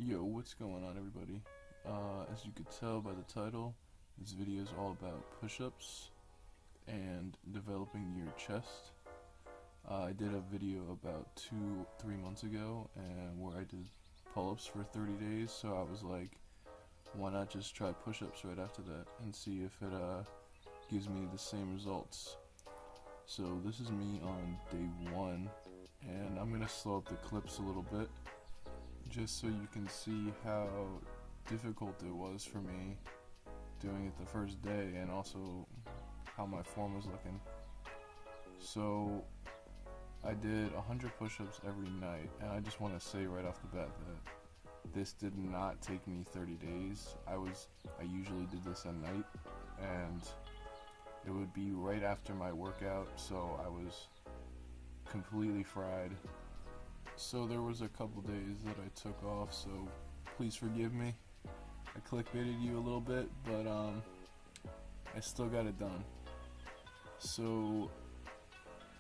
Yo, what's going on, everybody? As you could tell by the title, this video is all about push-ups and developing your chest. I did a video about 3 months ago and where I did pull-ups for 30 days, so I was like, why not just try push-ups right after that and see if it gives me the same results. So this is me on day 1, and I'm going to slow up the clips a little bit just so you can see how difficult it was for me doing it the first day, and also how my form was looking. So I did 100 push-ups every night, and I just want to say right off the bat that this did not take me 30 days. I usually did this at night, and it would be right after my workout, so I was completely fried. So there was a couple days that I took off, so please forgive me. I clickbaited you a little bit, but I still got it done. So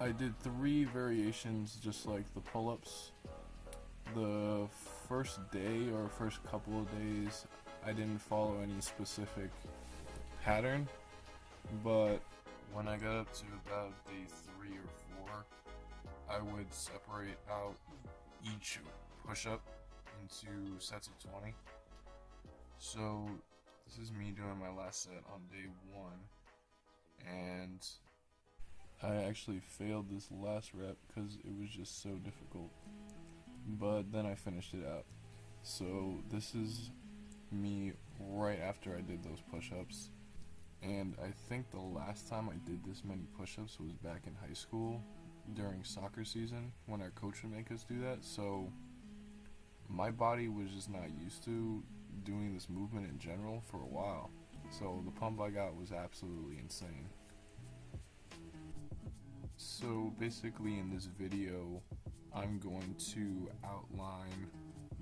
I did 3 variations just like the pull-ups. The first day or first couple of days I didn't follow any specific pattern, but when I got up to about day 3 or 4, I would separate out each push-up into sets of 20. So this is me doing my last set on day 1, and I actually failed this last rep because it was just so difficult, but then I finished it out. So this is me right after I did those push-ups, and I think the last time I did this many push-ups was back in high school during soccer season when our coach would make us do that. So my body was just not used to doing this movement in general for a while, so the pump I got was absolutely insane. So basically in this video I'm going to outline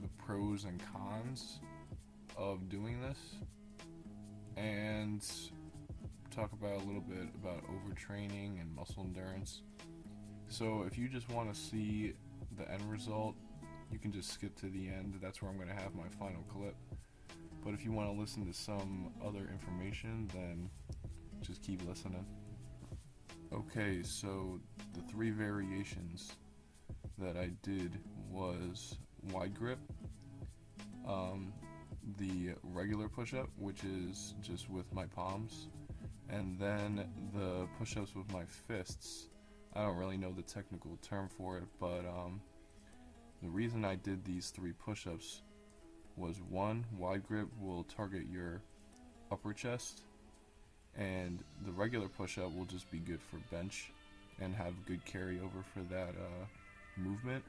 the pros and cons of doing this and talk about a little bit about overtraining and muscle endurance. So if you just want to see the end result, you can just skip to the end. That's where I'm going to have my final clip. But if you want to listen to some other information, then just keep listening. Okay, so the 3 variations that I did was wide grip, the regular push-up, which is just with my palms, and then the push-ups with my fists. I don't really know the technical term for it, but the reason I did these 3 push-ups was 1, wide grip will target your upper chest, and the regular push-up will just be good for bench and have good carryover for that movement.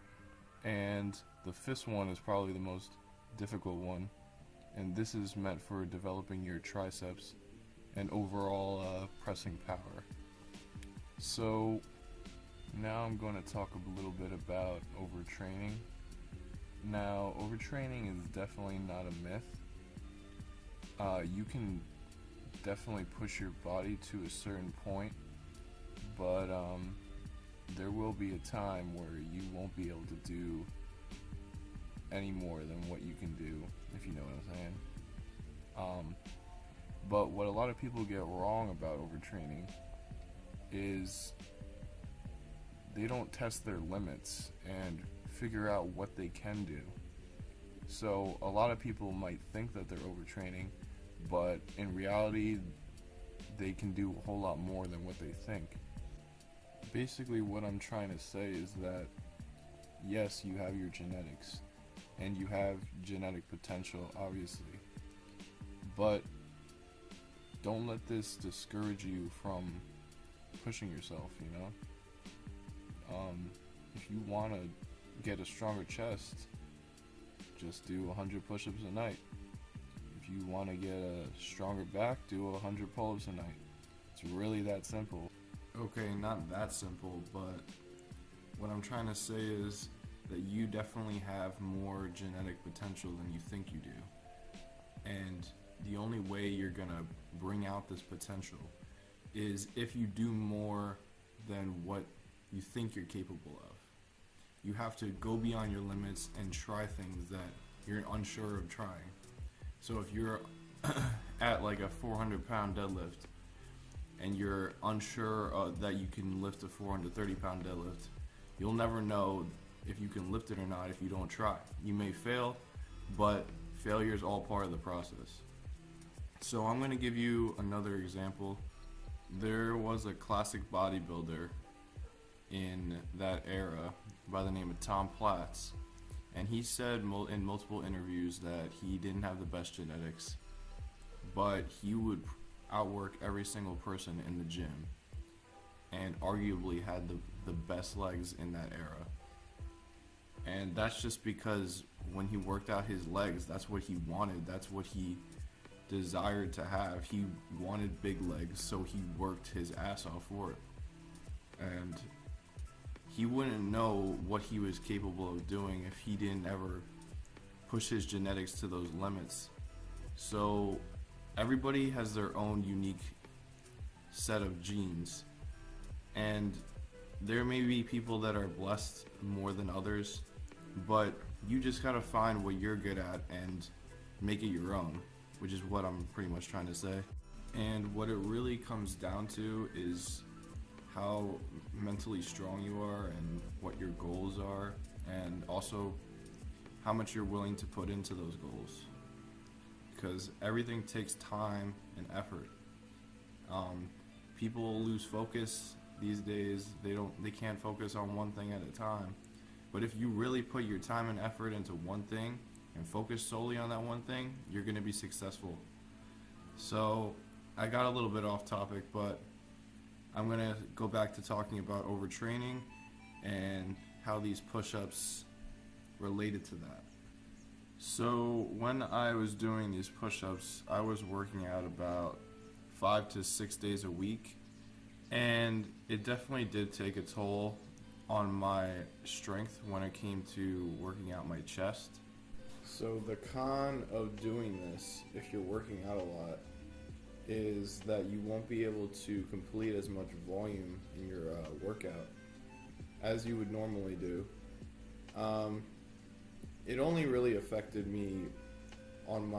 And the fist one is probably the most difficult one, and this is meant for developing your triceps and overall pressing power. So now I'm going to talk a little bit about overtraining. Now, overtraining is definitely not a myth. You can definitely push your body to a certain point, but there will be a time where you won't be able to do any more than what you can do, if you know what I'm saying. But what a lot of people get wrong about overtraining is they don't test their limits and figure out what they can do. So a lot of people might think that they're overtraining, but in reality they can do a whole lot more than what they think. Basically what I'm trying to say is that yes, you have your genetics and you have genetic potential, obviously, but don't let this discourage you from pushing yourself, you know? If you want to get a stronger chest, just do 100 push-ups a night. If you want to get a stronger back, do 100 pull-ups a night. It's really that simple. Okay, not that simple, but what I'm trying to say is that you definitely have more genetic potential than you think you do. And the only way you're gonna bring out this potential is if you do more than what you think you're capable of. You have to go beyond your limits and try things that you're unsure of trying. So if you're at like a 400-pound deadlift and you're unsure that you can lift a 430-pound deadlift, you'll never know if you can lift it or not if you don't try. You may fail, but failure is all part of the process. So I'm going to give you another example. There was a classic bodybuilder in that era by the name of Tom Platz, and he said in multiple interviews that he didn't have the best genetics, but he would outwork every single person in the gym and arguably had the best legs in that era. And that's just because when he worked out his legs, that's what he wanted, that's what he desired to have. He wanted big legs, so he worked his ass off for it. And he wouldn't know what he was capable of doing if he didn't ever push his genetics to those limits. So everybody has their own unique set of genes, and there may be people that are blessed more than others, but you just gotta find what you're good at and make it your own, which is what I'm pretty much trying to say. And what it really comes down to is how mentally strong you are and what your goals are, and also how much you're willing to put into those goals, because everything takes time and effort. People lose focus these days. They can't focus on one thing at a time. But if you really put your time and effort into one thing and focus solely on that one thing, you're going to be successful. So I got a little bit off topic, but I'm going to go back to talking about overtraining and how these push-ups related to that. So when I was doing these push-ups, I was working out about 5 to 6 days a week, and it definitely did take a toll on my strength when it came to working out my chest. So the con of doing this, if you're working out a lot, is that you won't be able to complete as much volume in your workout as you would normally do. It only really affected me on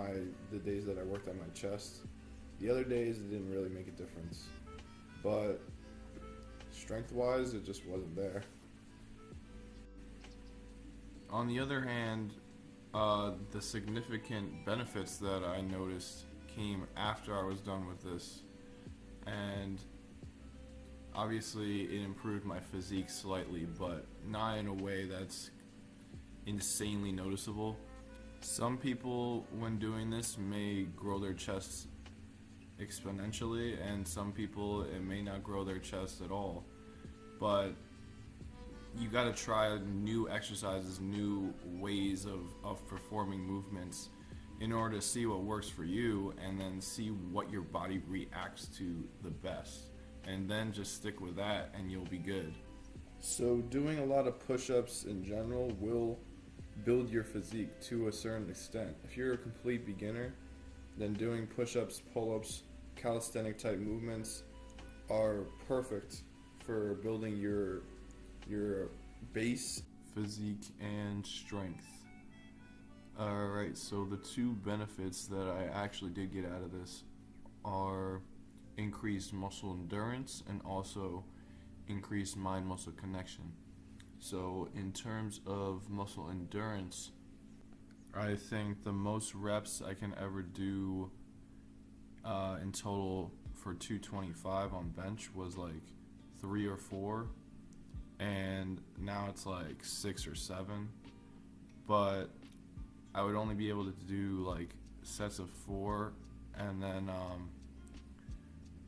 the days that I worked on my chest. The other days it didn't really make a difference, but strength-wise it just wasn't there. On the other hand, the significant benefits that I noticed came after I was done with this, and obviously it improved my physique slightly, but not in a way that's insanely noticeable. Some people, when doing this, may grow their chests exponentially, and some people, it may not grow their chest at all. But you gotta try new exercises, new ways of performing movements in order to see what works for you, and then see what your body reacts to the best, and then just stick with that and you'll be good. So doing a lot of push-ups in general will build your physique to a certain extent. If you're a complete beginner, then doing push-ups, pull-ups, calisthenic type movements are perfect for building your base, physique, and strength. Alright, so the two benefits that I actually did get out of this are increased muscle endurance and also increased mind-muscle connection. So in terms of muscle endurance, I think the most reps I can ever do in total for 225 on bench was like 3 or 4, and now it's like 6 or 7, but I would only be able to do like sets of 4, and then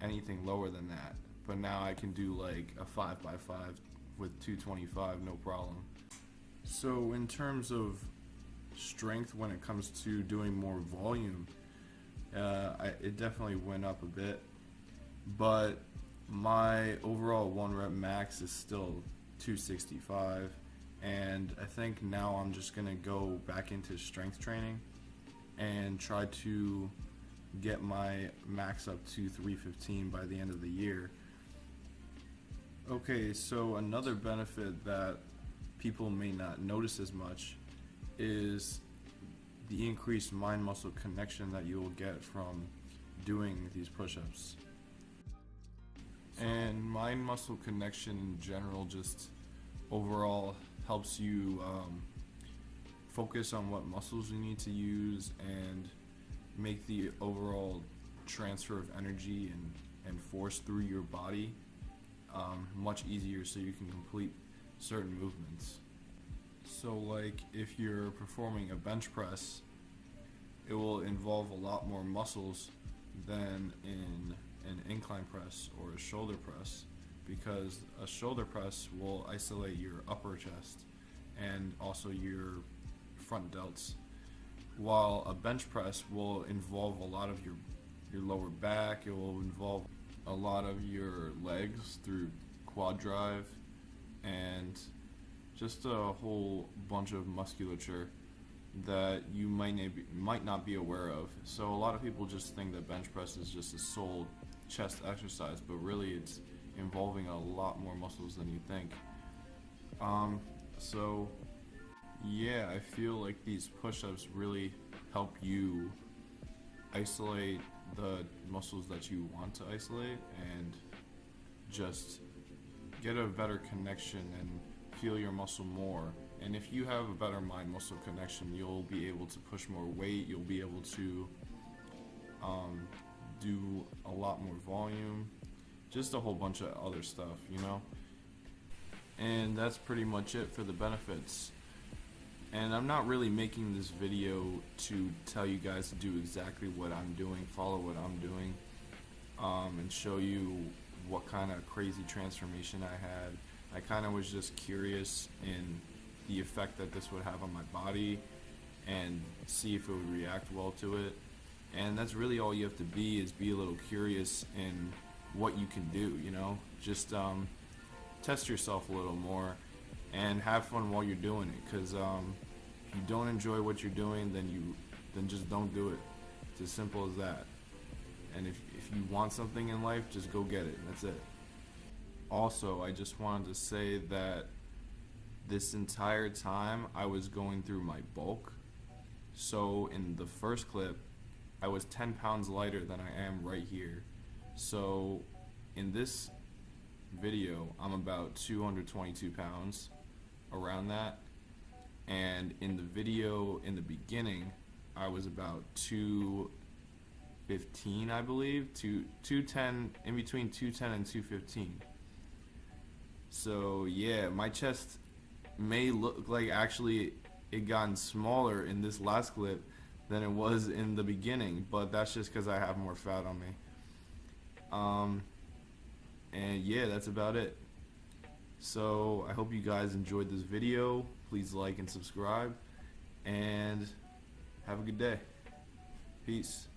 anything lower than that. But now I can do like a 5x5 with 225, no problem. So in terms of strength, when it comes to doing more volume, it definitely went up a bit, but my overall 1 rep max is still 265, and I think now I'm just gonna go back into strength training and try to get my max up to 315 by the end of the year. Okay, so another benefit that people may not notice as much is the increased mind-muscle connection that you will get from doing these push-ups. And mind-muscle connection in general just overall helps you focus on what muscles you need to use and make the overall transfer of energy and force through your body much easier, so you can complete certain movements. So like if you're performing a bench press, it will involve a lot more muscles than in an incline press or a shoulder press, because a shoulder press will isolate your upper chest and also your front delts, while a bench press will involve a lot of your lower back. It will involve a lot of your legs through quad drive and just a whole bunch of musculature that you might not be aware of. So a lot of people just think that bench press is just a sole chest exercise, but really it's involving a lot more muscles than you think. So yeah, I feel like these push-ups really help you isolate the muscles that you want to isolate and just get a better connection and feel your muscle more. And if you have a better mind-muscle connection, you'll be able to push more weight, you'll be able to do a lot more volume, just a whole bunch of other stuff, you know? And that's pretty much it for the benefits. And I'm not really making this video to tell you guys to do exactly what I'm doing, follow what I'm doing, and show you what kind of crazy transformation I had. I kind of was just curious in the effect that this would have on my body and see if it would react well to it. And that's really all you have to be, is be a little curious in what you can do, you know? Just test yourself a little more and have fun while you're doing it, because if you don't enjoy what you're doing, then just don't do it. It's as simple as that. And if you want something in life, just go get it. That's it. Also, I just wanted to say that this entire time I was going through my bulk. So in the first clip, I was 10 pounds lighter than I am right here. So in this video, I'm about 222 pounds, around that. And in the video in the beginning, I was about 215, I believe, 210, in between 210 and 215. So yeah, my chest may look like actually it gotten smaller in this last clip than it was in the beginning, but that's just because I have more fat on me. And yeah, that's about it. So I hope you guys enjoyed this video. Please like and subscribe, and have a good day. Peace.